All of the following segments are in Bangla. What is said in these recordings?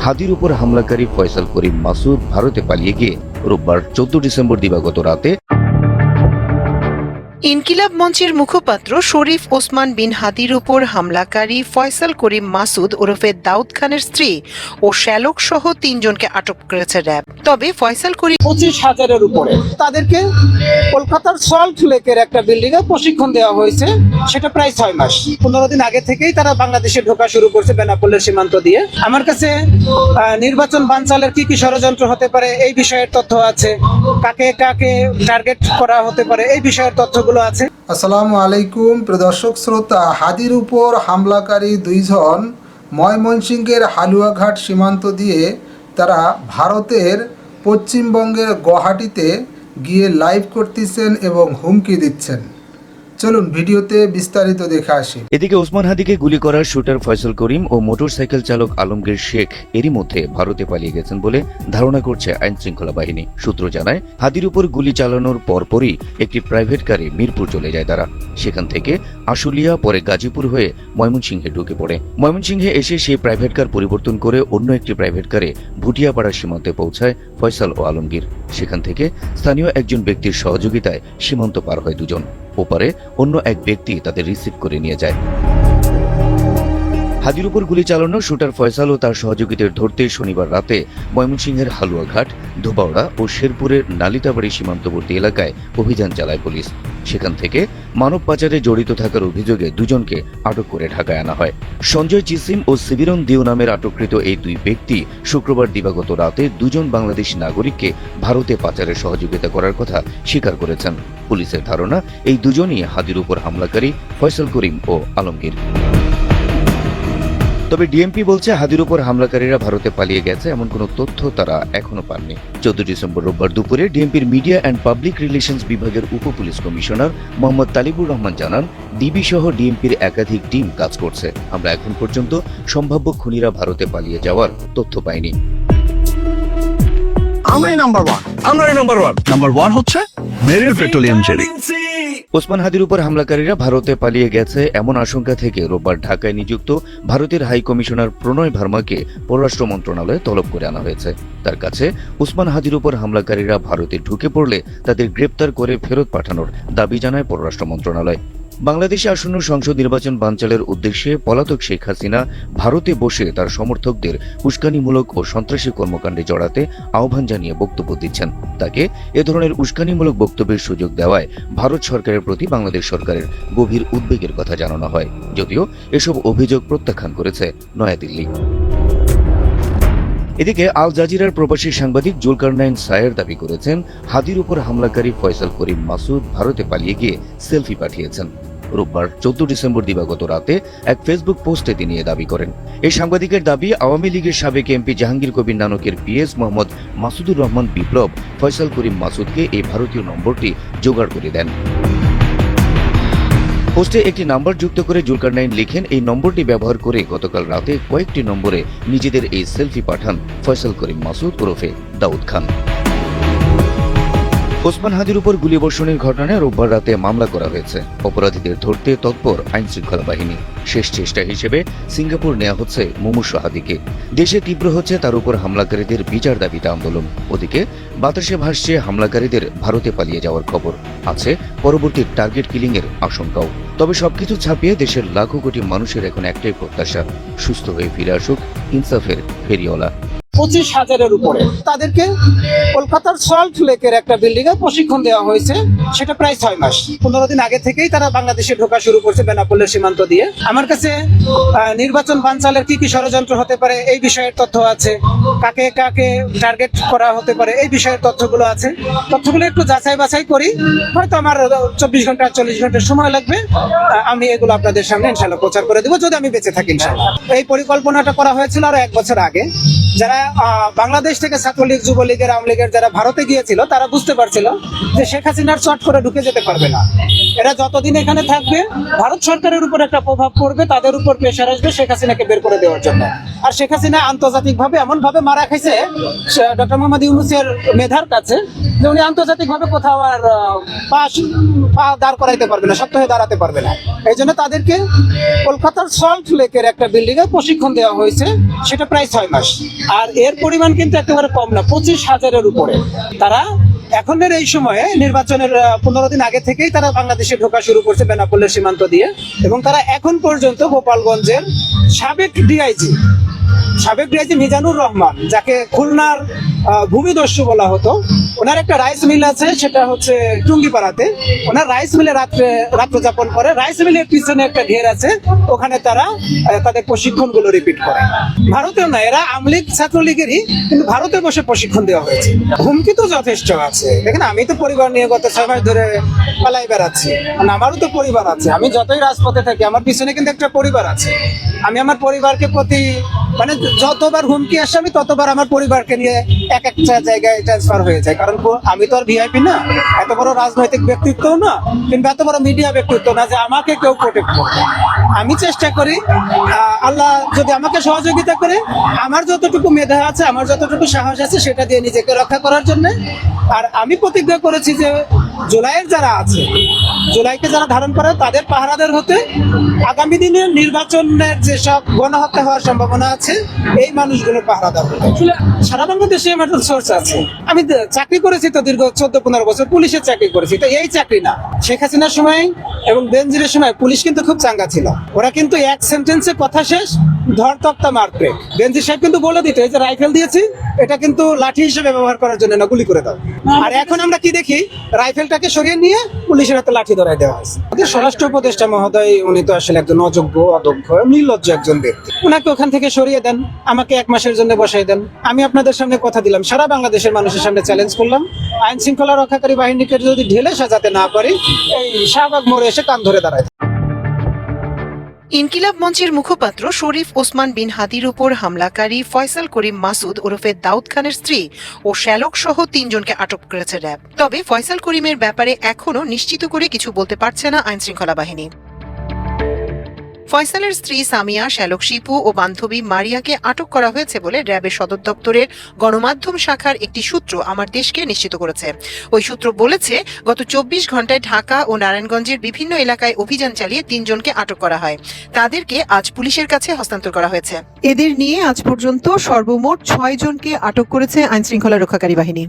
হাদির উপর হামলাকারী ফয়সাল করিম মাসুদ ভারতে পালিয়ে গিয়ে রোববার 14 ডিসেম্বর দিবাগত রাতে ইনকিলাব মঞ্চের মুখপাত্র শরীফ ওসমান বিন হাদির উপর হামলাকারী ফয়সাল করিম মাসুদ ওরফে দাউদ খানের স্ত্রী ও শ্যালক সহ 3 জনকে আটক করেছে র্যাব। তবে ফয়সাল করিম 25,000-এর উপরে তাদেরকে কলকাতার সল্ট লেকের একটা বিল্ডিং এ প্রশিক্ষণ দেওয়া হয়েছে, সেটা প্রায় 6 মাস। 15 দিন আগে থেকেই তারা বাংলাদেশে ঢোকা শুরু করছে বেনাপোলের সীমান্ত দিয়ে। আমার কাছে নির্বাচন বানচালের কি কি ষড়যন্ত্র হতে পারে এই বিষয়ের তথ্য আছে, কাকে কাকে টার্গেট করা হতে পারে এই বিষয়ের তথ্যগুলো আছে। আসসালামু আলাইকুম প্রদর্শক শ্রোতা, হাদির উপর হামলাকারী 2 জন ময়মনসিংহের হালুয়াঘাট সীমান্ত দিয়ে তারা ভারতের পশ্চিমবঙ্গের গুয়াহাটিতে গিয়ে লাইভ করতেছেন এবং হুমকি দিচ্ছেন। চলুন ভিডিওতে বিস্তারিত দেখে আসি। এদিকে ওসমান হাদিকে গুলি করার শুটার ফয়সাল করিম ও মোটরসাইকেল চালক আলমগীর শেখ এরই মধ্যে ভারতে পালিয়ে গেছেন বলে ধারণা করছে আইন শৃঙ্খলা বাহিনী। সূত্র জানায়, হাদির উপর গুলি চালানোর পরপরই একটি প্রাইভেট কারে মিরপুর চলে যায় তারা। সেখান থেকে আশুলিয়া, পরে গাজীপুর হয়ে ময়মনসিংহে ঢুকে পড়ে। ময়মনসিংহে এসে সেই প্রাইভেট কার পরিবর্তন করে অন্য একটি প্রাইভেট কারে ভুটিয়াপাড়ার সীমান্তে পৌঁছায় ফয়সাল ও আলমগীর। সেখান থেকে স্থানীয় একজন ব্যক্তির সহযোগিতায় সীমান্ত পার হয় দুজন। ওপারে অন্য এক ব্যক্তি তাদের রিসিভ করে নিয়ে যায়। হাদির উপর গুলি চালানো শুটার ফয়সাল ও তার সহযোগীদের ধরতে শনিবার রাতে ময়মনসিংহের হালুয়াঘাট, ধোবাউড়া ও শেরপুরের নালিতাবাড়ি সীমান্তবর্তী এলাকায় অভিযান চালায় পুলিশ। সেখান থেকে মানব পাচারে জড়িত থাকার অভিযোগে 2 জনকে আটক করে ঢাকায় আনা হয়। সঞ্জয় চিসিম ও সিবিরন দিউ নামের আটককৃত এই 2 ব্যক্তি শুক্রবার দিবাগত রাতে 2 জন বাংলাদেশি নাগরিককে ভারতে পাচারে সহযোগিতা করার কথা স্বীকার করেছেন। পুলিশের ধারণা, এই 2 জনই হাদির উপর হামলাকারী ফয়সাল করিম ও আলমগীর। তবে ডিএমপি বলছে, হাদির উপর হামলাকারীরা ভারতে পালিয়ে গেছে এমন কোনো তথ্য তারা এখনো পাননি। 14 ডিসেম্বর রোববার দুপুরে ডিএমপির মিডিয়া অ্যান্ড পাবলিক রিলেশনস বিভাগের উপ পুলিশ কমিশনার মোহাম্মদ তালিবুর রহমান জানান, ডিবি সহ ডিএমপির একাধিক টিম কাজ করছে। আমরা এখন পর্যন্ত সম্ভাব্য খুনিরা ভারতে পালিয়ে যাওয়ার তথ্য পাইনি। আমরাই নাম্বার ওয়ান হচ্ছে মেরিল পেট্রোলিয়াম জেলি। ওসমান হাদির উপর হামলাকারীরা ভারতে পালিয়ে গেছে এমন আশঙ্কা থেকে রোববার ঢাকায় নিযুক্ত ভারতের হাই কমিশনার প্রণয় ভার্মাকে পররাষ্ট্র মন্ত্রণালয়ে তলব করে আনা হয়েছে। তার কাছে ওসমান হাদির উপর হামলাকারীরা ভারতে ঢুকে পড়লে তাদের গ্রেপ্তার করে ফেরত পাঠানোর দাবি জানায় পররাষ্ট্র মন্ত্রণালয়। বাংলাদেশে আসন্ন সংসদ নির্বাচন বানচালের উদ্দেশ্যে পলাতক শেখ হাসিনা ভারতে বসে তার সমর্থকদের উস্কানিমূলক ও সন্ত্রাসী কর্মকাণ্ডে জড়াতে আহ্বান জানিয়ে বক্তব্য দিচ্ছেন। তাকে এ ধরনের উস্কানিমূলক বক্তব্যের সুযোগ দেওয়ায় ভারত সরকারের প্রতি বাংলাদেশ সরকারের গভীর উদ্বেগের কথা জানানো হয়, যদিও এসব অভিযোগ প্রত্যাখ্যান করেছে নয়াদিল্লি। এদিকে আল জাজিরার প্রবাসী সাংবাদিক জুলকারনাইন সায়ের দাবি করেছেন, হাদির উপর হামলাকারী ফয়সাল করিম মাসুদ ভারতে পালিয়ে গিয়ে সেলফি পাঠিয়েছেন। রোববার 14 ডিসেম্বর দিবাগত রাতে এক ফেসবুক পোস্টে তিনি এ দাবি করেন। এই সাংবাদিকের দাবি, আওয়ামী লীগের সাবেক এমপি জাহাঙ্গীর কবির নানকের পিএস মোহাম্মদ মাসুদুর রহমান বিপ্লব ফয়সাল করিম মাসুদকে এই ভারতীয় নম্বরটি জোগাড় করে দেন। পোস্টে একটি নাম্বার যুক্ত করে জুলকারনাইন লিখেন, এই নম্বরটি ব্যবহার করে গতকাল রাতে কয়েকটি নম্বরে নিজেদের এই সেলফি পাঠান ফয়সাল করিম মাসুদ ওরফে দাউদ খান। ওসমান হাদির উপর গুলিবর্ষণের ঘটনায় রোববার রাতে মামলা করা হয়েছে। অপরাধীদের ধরতে তৎপর আইন শৃঙ্খলা বাহিনী। শেষ চেষ্টা হিসেবে সিঙ্গাপুর নেওয়া হচ্ছে মুমূর্ষু হাদিকে। দেশে তীব্র হচ্ছে তার উপর হামলাকারীদের বিচার দাবিতে আন্দোলন। ওদিকে বাতাসে ভাসছে হামলাকারীদের ভারতে পালিয়ে যাওয়ার খবর। আছে পরবর্তী টার্গেট কিলিং এর আশঙ্কাও। তবে সবকিছু ছাপিয়ে দেশের লাখো কোটি মানুষের এখন একটাই প্রত্যাশা, সুস্থ হয়ে ফিরে আসুক ইনসাফের ফেরিওয়ালা। 25,000-এর উপরে তাদেরকে কলকাতার সল্ট লেকের একটা বিল্ডিং এ প্রশিক্ষণ দেওয়া হয়েছে, সেটা প্রায় 6 মাস। 15 দিন আগে থেকেই তারা বাংলাদেশে ঢোকা শুরু করছে বেনাপোলের সীমান্ত দিয়ে। আমার কাছে নির্বাচন বানচালের কি কি ষড়যন্ত্র হতে পারে এই বিষয়ের তথ্য আছে, কাকে কাকে টার্গেট করা হতে পারে এই বিষয়ের তথ্যগুলো আছে। তথ্যগুলো একটু যাচাই বাছাই করি, হয়তো আমার 24 ঘন্টা 40 ঘন্টার সময় লাগবে। আমি এগুলো আপনাদের সামনে ইনশাআল্লাহ প্রচার করে দেবো, যদি আমি বেঁচে থাকি ইনশাআল্লাহ। এই পরিকল্পনাটা করা হয়েছিল আরো 1 বছর আগে। যারা বাংলাদেশ থেকে ছাত্রলীগ, যুবলীগের, আওয়ামী লীগের যারা ভারতে গিয়েছিল তারা বুঝতে পারছিল যে শেখ হাসিনার চট করে ঢুকে যেতে পারবে না। এরা যতদিন এখানে থাকবে ভারত সরকারের উপর একটা প্রভাব পড়বে, তাদের উপর প্রেশার আসবে শেখ হাসিনাকে বের করে দেওয়ার জন্য। আর শেখ হাসিনা আন্তর্জাতিক ভাবে এমন ভাবে মারা খাইছে ডক্টর মোহাম্মদ ইউনূসের মেধার কাছে, যে উনি আন্তর্জাতিকভাবে কোথাও আর পা দাঁড় করাইতে পারবে না, শক্ত হয়ে দাঁড়াতে পারবে না। এই জন্য তাদেরকে কলকাতার সল্ট লেকের একটা বিল্ডিং এ প্রশিক্ষণ দেওয়া হয়েছে, সেটা প্রায় 6 মাস। আর এর পরিমাণ কিন্তু একেবারে কম না, 25,000-এর উপরে। তারা এখনের এই সময়ে নির্বাচনের 15 দিন আগে থেকেই তারা বাংলাদেশে ঢোকা শুরু করছে বেনাপোলের সীমান্ত দিয়ে, এবং তারা এখন পর্যন্ত গোপালগঞ্জের সাবেক ডিআইজি মিজানুর রহমান, যাকে খুলনার ভূমিদস্যু বলা হতো, ওনার একটা রাইস মিল আছে, সেটা হচ্ছে টুঙ্গিপাড়াতে। ওনার রাইস মিলে রাত্র যাপন করে। রাইস মিলের পিছনে একটা ঘের আছে, ওখানে তারা তাদের প্রশিক্ষণগুলো রিপিট করে। ভারতেও না, এরা আমলিগ ছাত্রলীগেরই, কিন্তু ভারতে বসে প্রশিক্ষণ দেওয়া হয়েছে। হুমকি তো যথেষ্ট আছে। দেখেন, আমি তো পরিবার নিয়ে গত 6 মাস ধরে পালাই বেড়াচ্ছি, আমারও তো পরিবার আছে। আমি যতই রাজপথে থাকি, আমার পিছনে কিন্তু একটা পরিবার আছে। আমি আমার পরিবারকে মানে যতবার হুমকি আসে, আমি ততবার আমার পরিবারকে নিয়ে এক একটা জায়গায় ট্রান্সফার হয়ে যায়। কারণ আমি তো আর ভিআইপি না, এত বড় রাজনৈতিক ব্যক্তিত্ব না, কিংবা এত বড় মিডিয়া ব্যক্তিত্ব না যে আমাকে কেউ প্রোটেক্ট করবে। আমি চেষ্টা করি, আল্লাহ যদি আমাকে সহযোগিতা করে, আমার যতটুকু মেধা আছে, আমার যতটুকু সাহস আছে, সেটা দিয়ে নিজেকে রক্ষা করার জন্য। আর আমি প্রতিজ্ঞা করেছি যে জুলাইয়ের যারা আছে, জুলাইকে যারা ধারণ করে, তাদের পাহারাদার হতে আগামী দিনের নির্বাচনের যেসব গণহত্যা হওয়ার সম্ভাবনা আছে, এই মানুষগুলোর পাহারাদার হতে। সারা বাংলাদেশে আমার সোর্স আছে। আমি চাকরি করেছি তো দীর্ঘ 14-15 বছর, পুলিশের চাকরি করেছি। তো এই চাকরি না, শেখ হাসিনার সময় এবং বেনজিরের সময় পুলিশ কিন্তু খুব চাঙ্গা ছিল। ওরা কিন্তু এক সেন্টেন্সে কথা শেষ, ধর তক্তা মারবে। বেনজির সাহেব কিন্তু বলে দিত, এই যে রাইফেল দিয়েছি, এটা কিন্তু লাঠি হিসেবে ব্যবহার করার জন্য না, গুলি করে দাও। আর এখন আমরা কি দেখি, রাইফেলটাকে সরিয়ে নিয়ে পুলিশের হাতে লাঠি ধরাই দেওয়া হয়েছে। আমাদের স্বরাষ্ট্র উপদেষ্টা মহোদয়, উনি তো আসলে একজন অযোগ্য, অদক্ষ, নির্লজ্জ একজন ব্যক্তি। ওনাকে ওখান থেকে সরিয়ে দেন, আমাকে 1 মাসের জন্য বসাই দেন। আমি আপনাদের সামনে কথা দিলাম, সারা বাংলাদেশের মানুষের সামনে চ্যালেঞ্জ করলাম, আইন শৃঙ্খলা রক্ষাকারী বাহিনীকে যদি ঢেলে সাজাতে না পারি, এই শাহবাগ মোড়ে এসে কান ধরে দাঁড়ায়। ইনকিলাব মঞ্চের মুখপাত্র শরীফ ওসমান বিন হাদির উপর হামলাকারী ফয়সাল করিম মাসুদ ওরফে দাউদ খানের স্ত্রী ও শ্যালক সহ 3 জনকে আটক করেছে র্যাব। তবে ফয়সাল করিমের ব্যাপারে এখনও নিশ্চিত করে কিছু বলতে পারছে না আইন শৃঙ্খলা বাহিনী। ফয়সালের স্ত্রী সামিয়া, শ্যালক শিপু ও বান্ধবী মারিয়াকে আটক করা হয়েছে বলে র্যাবের সদর দপ্তরের গণমাধ্যম শাখার একটি সূত্র আমার দেশকে নিশ্চিত করেছে। ওই সূত্র বলেছে, গত 24 ঘন্টায় ঢাকা ও নারায়ণগঞ্জের বিভিন্ন এলাকায় অভিযান চালিয়ে 3 জনকে আটক করা হয়। তাদেরকে আজ পুলিশের কাছে হস্তান্তর করা হয়েছে। এদের নিয়ে আজ পর্যন্ত সর্বমোট 6 জনকে আটক করেছে আইন শৃঙ্খলা রক্ষাকারী বাহিনী।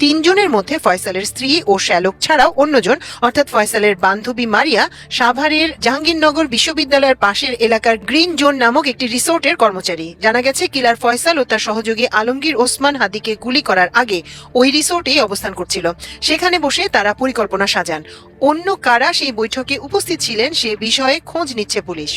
3 জনের মধ্যে ফয়সালের স্ত্রী ও শ্যালক ছাড়াও অন্যজন, অর্থাৎ ফয়সালের বান্ধবী মারিয়া, সাভারের জাহাঙ্গীরনগর বিশ্ববিদ্যালয়ের পাশের এলাকার গ্রিন জোন নামক একটি রিসোর্টের কর্মচারী। জানা গেছে, কিলার ফয়সাল ও তার সহযোগী আলমগীর ওসমান হাদিকে গুলি করার আগে ওই রিসোর্টেই অবস্থান করছিল। সেখানে বসে তারা পরিকল্পনা সাজান। অন্য কারা সেই বৈঠকে উপস্থিত ছিলেন সে বিষয়ে খোঁজ নিচ্ছে পুলিশ।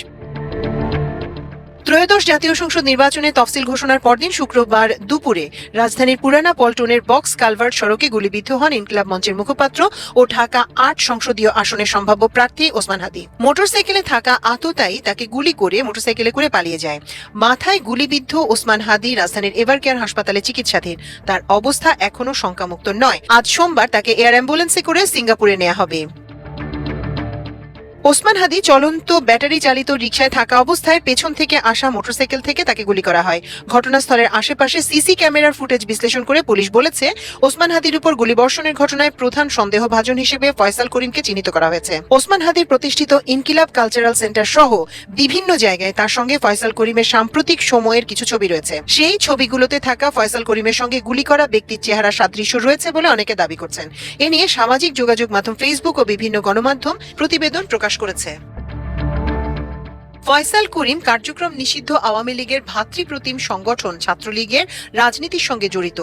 ত্রয়োদশ জাতীয় সংসদ নির্বাচনে তফসিল ঘোষণার পরদিন শুক্রবার দুপুরে রাজধানীর পুরানা পল্টনের বক্স কালভার্ট সড়কে গুলিবিদ্ধ হন ইনকিলাব মঞ্চের মুখপাত্র ও ঢাকা 8 সংসদীয় আসনের সম্ভাব্য প্রার্থী ওসমান হাদি। মোটরসাইকেলে থাকা আততায়ী তাকে গুলি করে মোটরসাইকেলে করে পালিয়ে যায়। মাথায় গুলিবিদ্ধ ওসমান হাদি রাজধানীর এভারকেয়ার হাসপাতালে চিকিৎসাধীন। তার অবস্থা এখনো শঙ্কামুক্ত নয়। আজ সোমবার তাকে এয়ার অ্যাম্বুলেন্সে করে সিঙ্গাপুরে নেওয়া হবে। ওসমান হাদি চলন্ত ব্যাটারি চালিত রিকশায় থাকা অবস্থায় পেছন থেকে আসা মোটরসাইকেল থেকে তাকে গুলি করা হয়। ঘটনাস্থলের আশেপাশে সিসি ক্যামেরার ফুটেজ বিশ্লেষণ করে পুলিশ বলেছে, ওসমান হাদির উপর গুলিবর্ষণের ঘটনায় প্রধান সন্দেহভাজন হিসেবে ফয়সাল করিমকে চিহ্নিত করা হয়েছে। ওসমান হাদির প্রতিষ্ঠিত ইনকিলাব কালচারাল সেন্টার সহ বিভিন্ন জায়গায় তার সঙ্গে ফয়সাল করিমের সাম্প্রতিক সময়ের কিছু ছবি রয়েছে। সেই ছবিগুলোতে থাকা ফয়সাল করিমের সঙ্গে গুলি করা ব্যক্তির চেহারা সাদৃশ্য রয়েছে বলে অনেকে দাবি করছেন। এ নিয়ে সামাজিক যোগাযোগ মাধ্যম ফেসবুক ও বিভিন্ন গণমাধ্যম প্রতিবেদন প্রকাশ করেছে। ফয়সাল করিম কার্যক্রম নিষিদ্ধ আওয়ামী লীগের ভাতৃপ্রতিম সংগঠন ছাত্রলীগের রাজনীতির সঙ্গে জড়িত।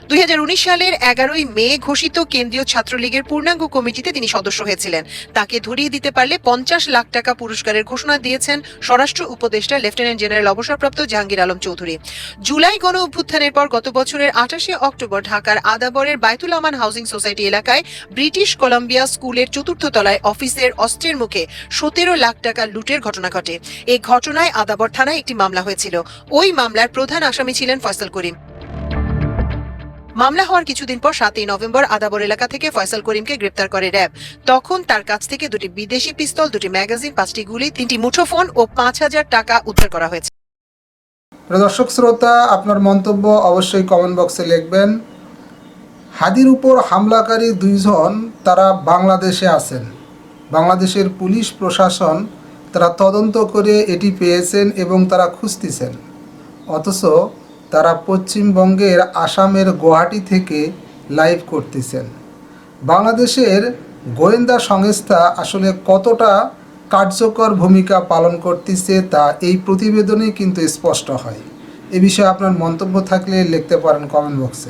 2019 সালের 11 মে ঘোষিত কেন্দ্রীয় ছাত্রলীগের পূর্ণাঙ্গ কমিটিতে তিনি সদস্য হয়েছিলেন। তাকে ধরিয়ে দিতে পারলে 50 লাখ টাকা পুরস্কারের ঘোষণা দিয়েছেন স্বরাষ্ট্র উপদেষ্টা লেফটেন্যান্ট জেনারেল অবসরপ্রাপ্ত জাহাঙ্গীর আলম চৌধুরী। জুলাই গণ অভ্যুত্থানের পর গত বছরের 28 অক্টোবর ঢাকার আদাবরের বাইতুল আমান হাউজিং সোসাইটি এলাকায় ব্রিটিশ কলাম্বিয়া স্কুলের 4র্থ তলায় অফিসের অস্ত্রের মুখে 17 লাখ টাকা লুটের ঘটনা ঘটে। এই ঘটনায় আদাবর থানায় একটি মামলা হয়েছিল। ওই মামলার প্রধান আসামি ছিলেন ফয়সাল করিম। মামলা হওয়ার কিছুদিন পর 7 নভেম্বর আদাবর এলাকা থেকে ফয়সাল করিমকে গ্রেপ্তার করে র্যাব। তখন তার কাছ থেকে 2টি বিদেশি পিস্তল, 2টি ম্যাগাজিন, 5টি গুলি, 3টি মুঠোফোন ও 5000 টাকা উদ্ধার করা হয়েছে। দর্শক শ্রোতা, আপনার মন্তব্য অবশ্যই কমেন্ট বক্সে লিখবেন। হাদির উপর হামলাকারী দুইজন তারা বাংলাদেশে আছেন। বাংলাদেশের পুলিশ প্রশাসন তারা তদন্ত করে এটি পেয়েছেন এবং তারা খুঁজতেছেন, অথচ তারা পশ্চিমবঙ্গের আসামের গুয়াহাটি থেকে লাইভ করতেছেন। বাংলাদেশের গোয়েন্দা সংস্থা আসলে কতটা কার্যকর ভূমিকা পালন করতেছে তা এই প্রতিবেদনে কিন্তু স্পষ্ট হয়। এ বিষয়ে আপনার মন্তব্য থাকলে লিখতে পারেন কমেন্ট বক্সে।